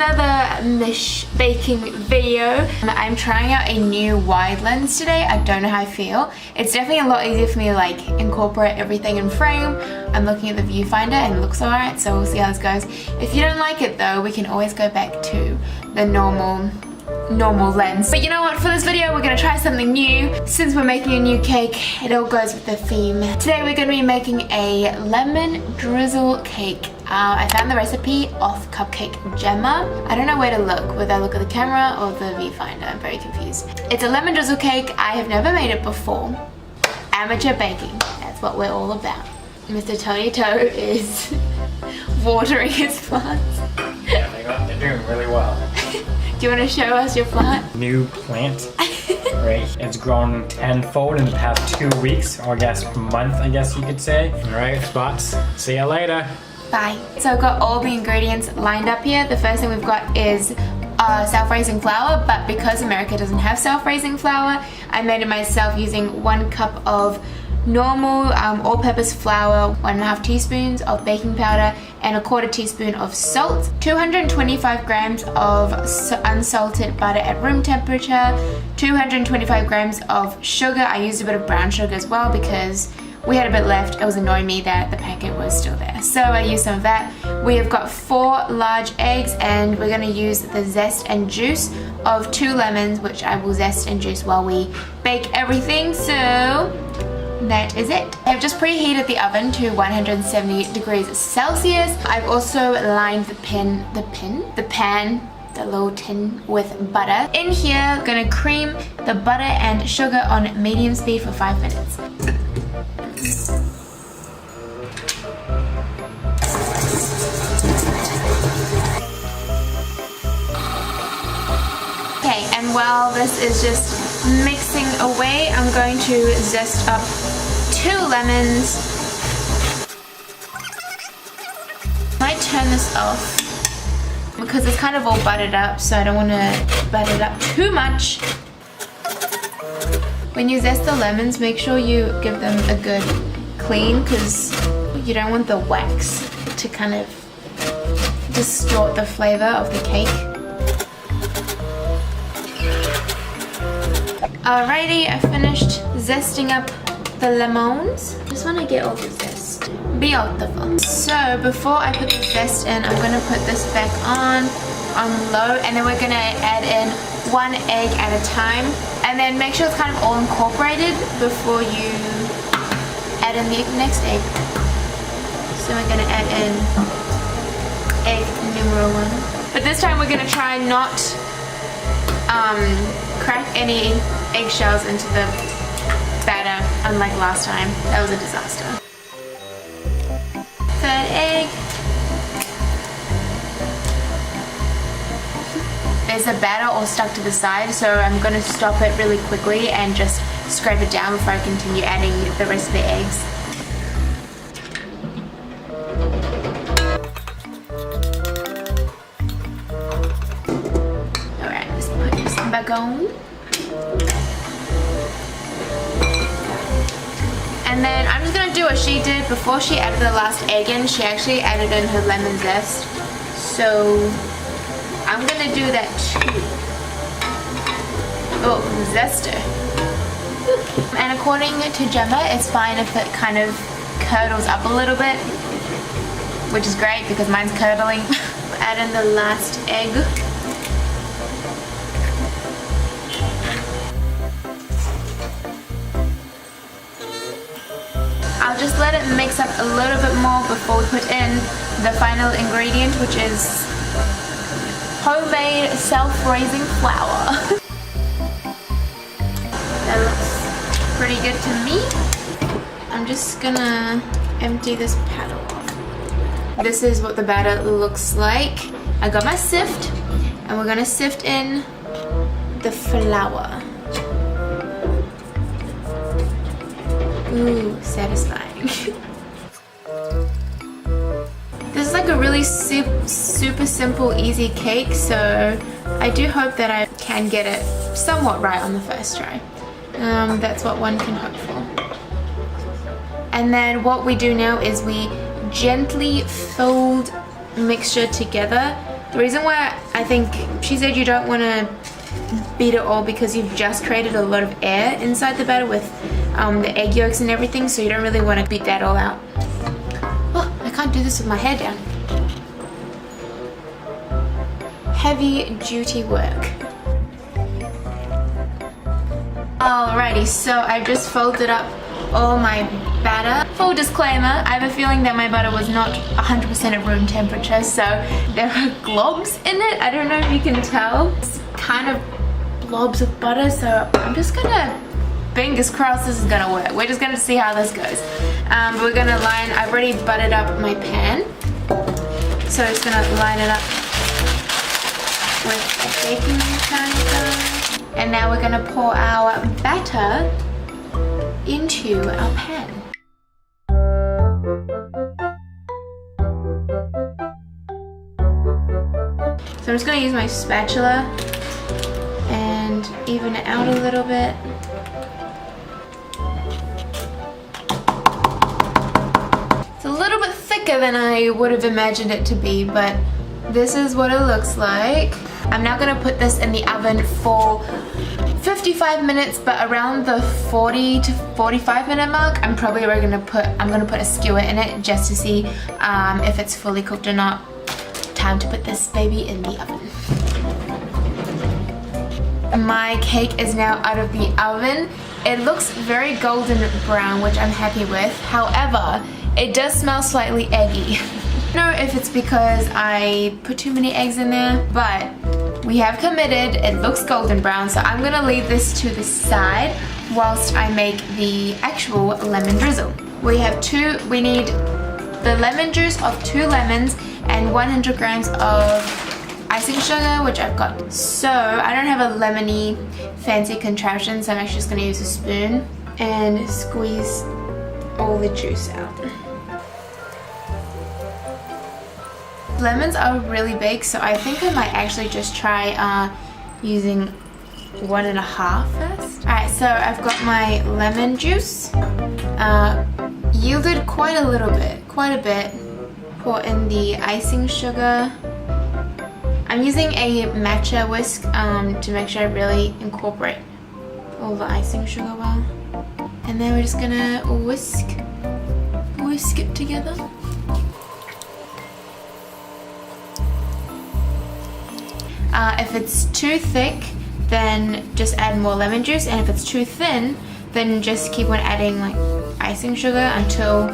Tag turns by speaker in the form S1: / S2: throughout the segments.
S1: another baking video. I'm trying out a new wide lens today. I don't know how I feel. It's definitely a lot easier for me to like incorporate everything in frame. I'm looking at the viewfinder and it looks alright, so we'll see how this goes. If you don't like it though, we can always go back to the normal lens. But you know what, for this video we're going to try something new. Since we're making a new cake, it all goes with the theme. Today we're going to be making a lemon drizzle cake. I found the recipe off Cupcake Gemma. I don't know where to look, whether I look at the camera or the viewfinder. I'm very confused. It's a lemon drizzle cake. I have never made it before. Amateur baking, that's what we're all about. Mr. Tony Toe is watering his plants.
S2: Yeah, they're doing really well.
S1: Do you want to show us your plant?
S2: New plant, right? It's grown tenfold in the past 2 weeks, or I guess month, I guess you could say. All right, spots. See you later.
S1: Bye. So I've got all the ingredients lined up here. The first thing we've got is self-raising flour, but because America doesn't have self-raising flour, I made it myself using 1 cup of normal all-purpose flour, 1.5 teaspoons of baking powder, and 1/4 teaspoon of salt, 225 grams of unsalted butter at room temperature, 225 grams of sugar. I used a bit of brown sugar as well because we had a bit left. It was annoying me that the packet was still there, so I used some of that. We have got 4 large eggs, and we're going to use the zest and juice of 2 lemons, which I will zest and juice while we bake everything. So that is it. I've just preheated the oven to 170 degrees Celsius. I've also lined the pan, the little tin with butter. In here, gonna cream the butter and sugar on medium speed for 5 minutes. Okay, and while this is just mixing away, I'm going to zest up 2 lemons. I might turn this off because it's kind of all buttered up, so I don't want to butter it up too much. When you zest the lemons, make sure you give them a good clean, because you don't want the wax to kind of distort the flavor of the cake. Alrighty, I finished zesting up the lemons. Just want to get all the zest. Beautiful. So before I put the zest in, I'm going to put this back on low, and then we're going to add in 1 egg at a time, and then make sure it's kind of all incorporated before you add in the next egg. So we're going to add in egg numero 1. But this time we're going to try not crack any eggshells into the batter, unlike last time. That was a disaster. 3rd egg. There's a batter all stuck to the side, so I'm going to stop it really quickly and just scrape it down before I continue adding the rest of the eggs. Alright, let's put this back on. And then I'm just going to do what she did. Before she added the last egg in, she actually added in her lemon zest. So I'm going to do that too. Oh, zester. And according to Gemma, it's fine if it kind of curdles up a little bit, which is great because mine's curdling. Add in the last egg. I'll just let it mix up a little bit more before we put in the final ingredient, which is homemade self-raising flour. That looks pretty good to me. I'm just gonna empty this paddle off. This is what the batter looks like. I got my sift, and we're gonna sift in the flour. Ooh, satisfying. This is like a really super simple, easy cake, so I do hope that I can get it somewhat right on the first try. That's what one can hope for. And then what we do now is we gently fold mixture together The reason why I think she said you don't want to beat it all because you've just created a lot of air inside the batter with the egg yolks and everything, so you don't really want to beat that all out. Oh, I can't do this with my hair down. Heavy duty work. Alrighty, so I've just folded up all my batter. Full disclaimer, I have a feeling that my butter was not 100% at room temperature, so there are globs in it. I don't know if you can tell. It's kind of blobs of butter, so I'm just gonna, fingers crossed this is gonna work. We're just gonna see how this goes. We're gonna line, I've already buttered up my pan, so I'm just gonna line it up with a baking powder. And now we're gonna pour our batter into our pan. So I'm just gonna use my spatula and even it out a little bit. It's a little bit thicker than I would have imagined it to be, but this is what it looks like. I'm now gonna put this in the oven for 55 minutes, but around the 40 to 45 minute mark, I'm gonna put a skewer in it just to see if it's fully cooked or not. Time to put this baby in the oven. My cake is now out of the oven. It looks very golden brown, which I'm happy with. However, it does smell slightly eggy. I don't know if it's because I put too many eggs in there, but we have committed. It looks golden brown, so I'm gonna leave this to the side whilst I make the actual lemon drizzle. We need the lemon juice of 2 lemons and 100 grams of icing sugar, which I've got. So I don't have a lemony fancy contraption, so I'm actually just gonna use a spoon and squeeze all the juice out. Lemons are really big, so I think I might actually just try using 1.5 first. Alright, so I've got my lemon juice. Yielded quite a bit. Pour in the icing sugar. I'm using a matcha whisk to make sure I really incorporate all the icing sugar well. And then we're just gonna whisk it together. If it's too thick, then just add more lemon juice, and if it's too thin, then just keep on adding like icing sugar until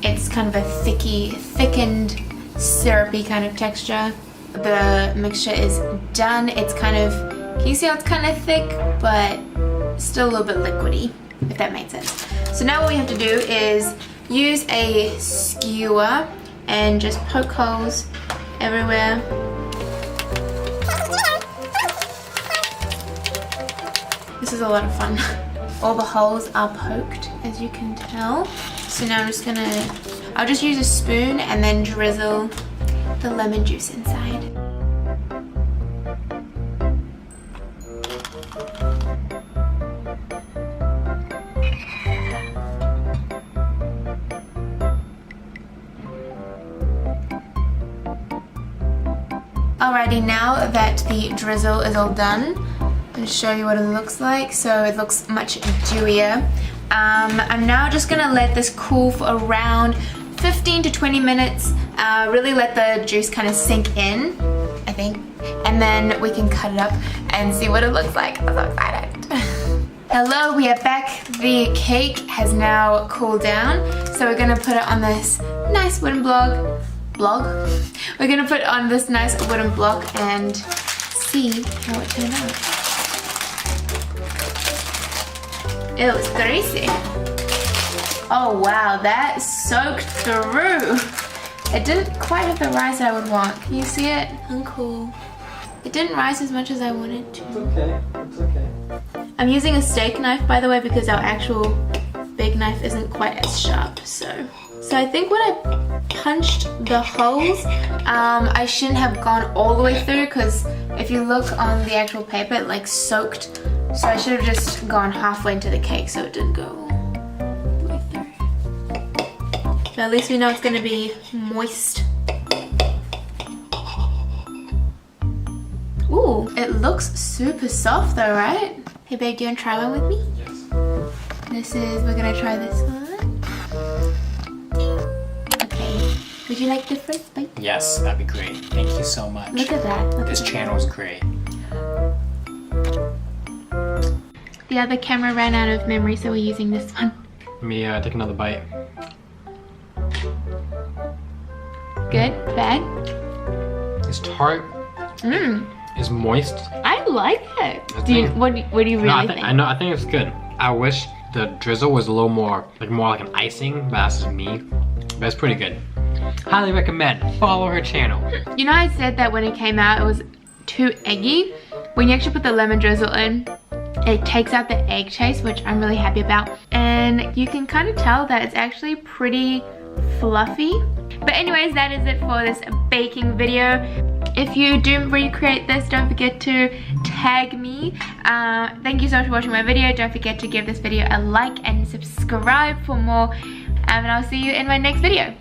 S1: it's kind of a thickened, syrupy kind of texture. The mixture is done. It's kind of, can you see how it's kind of thick, but still a little bit liquidy, if that makes sense. So now what we have to do is use a skewer and just poke holes everywhere. This is a lot of fun. All the holes are poked, as you can tell. So now I'll just use a spoon and then drizzle the lemon juice inside. Alrighty, now that the drizzle is all done, I'm going to show you what it looks like. So it looks much dewier. I'm now just going to let this cool for around 15 to 20 minutes. Really let the juice kind of sink in, I think. And then we can cut it up and see what it looks like. I'm so excited. Hello, we are back. The cake has now cooled down. So we're going to put it on this nice wooden block. We're going to put it on this nice wooden block and see how it turned out. It was greasy. Oh wow, that soaked through. It didn't quite have the rise I would want. Can you see it? Uncool. It didn't rise as much as I wanted to.
S2: It's okay. It's okay.
S1: I'm using a steak knife, by the way, because our actual big knife isn't quite as sharp. So I think when I punched the holes, I shouldn't have gone all the way through, because if you look on the actual paper, it like soaked. So I should have just gone halfway into the cake so it didn't go all the way through. But at least we know it's going to be moist. Ooh, it looks super soft though, right? Hey babe, do you want to try one with me?
S2: Yes.
S1: We're gonna try this one. Okay, would you like the first bite?
S2: Yes, that'd be great. Thank you so much.
S1: Look at that. Look
S2: This
S1: at
S2: channel is great.
S1: that. The other camera ran out of memory, so we're using this one.
S2: Let me take another bite.
S1: Good? Bad?
S2: It's tart.
S1: Mmm.
S2: It's moist.
S1: I like it. What do you really think?
S2: I think it's good. I wish the drizzle was a little more like an icing, but that's just me. But it's pretty good. Highly recommend. Follow her channel.
S1: You know, I said that when it came out it was too eggy. When you actually put the lemon drizzle in, it takes out the egg taste, which I'm really happy about. And you can kind of tell that it's actually pretty fluffy. But anyways, that is it for this baking video. If you do recreate this, don't forget to tag me. Thank you so much for watching my video. Don't forget to give this video a like and subscribe for more. And I'll see you in my next video.